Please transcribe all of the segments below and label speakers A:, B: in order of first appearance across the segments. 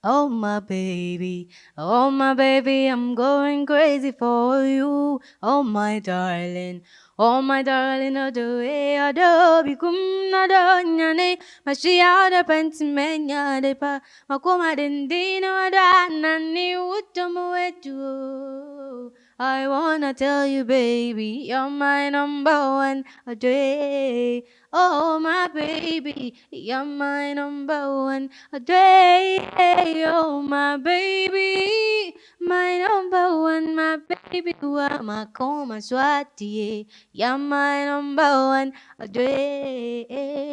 A: Oh my baby, I'm going crazy for you. Oh my darling, ado bikum nado nyane, mashiada pentimenya depa, makoma dendino da nani utomo wetu. I wanna tell you, baby, you're my number one a day. Oh my baby, you're my number one a day. Oh my baby, my number one, my baby, wa makoma swati. You're my number one a day.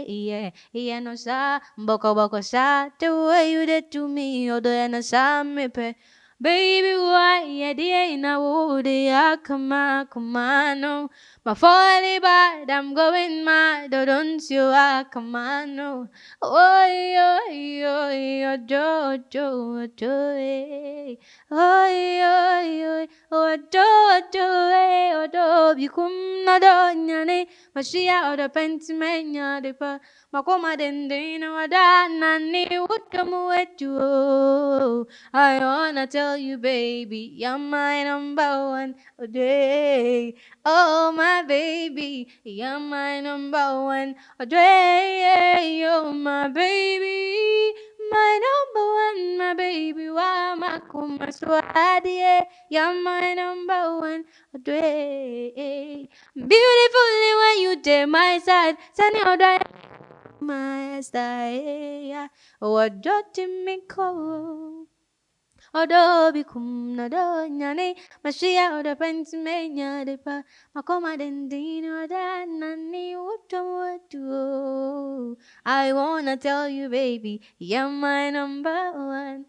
A: Yeah, yeah, no sa, boko sa, the way you did to me, or the no sa me pe. Baby, why ya dia ina woody come on, no. My folly bad, I'm going mad, don't you come on, no. Oi, oi, oi, oi, do, do, do, eh. Oi, oi, oi, oi, do, bikum na do, nyane. Mashia or the pentimenya, the pa. Makoma dendino, adana, ni, ukamu etu. I wanna tell you, baby, you're my number one a day. Oh, my baby, you're my number one a day. Oh, my baby, my number one, my baby. Why my kuma swadi? You're my number one a day. Beautifully when you take my side, send your my style. What do you make call? Odo bikum na do nyane mashia oda pentimenya depa makoma dendino da nani uto. I wanna tell you, baby, you're my number one,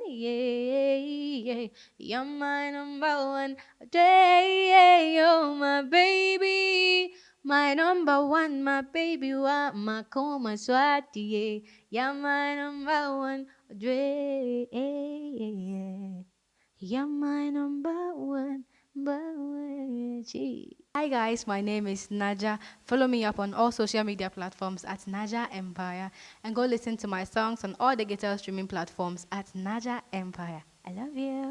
A: yeah, yeah. You're my number one day, oh my baby. My number one, my baby, wa makoma swati, yeah. You're my number one. Dre, you're my number one. Gee. Hi guys, my name is Naja. Follow me up on all social media platforms at Naja Empire and go listen to my songs on all the guitar streaming platforms at Naja Empire. I love you.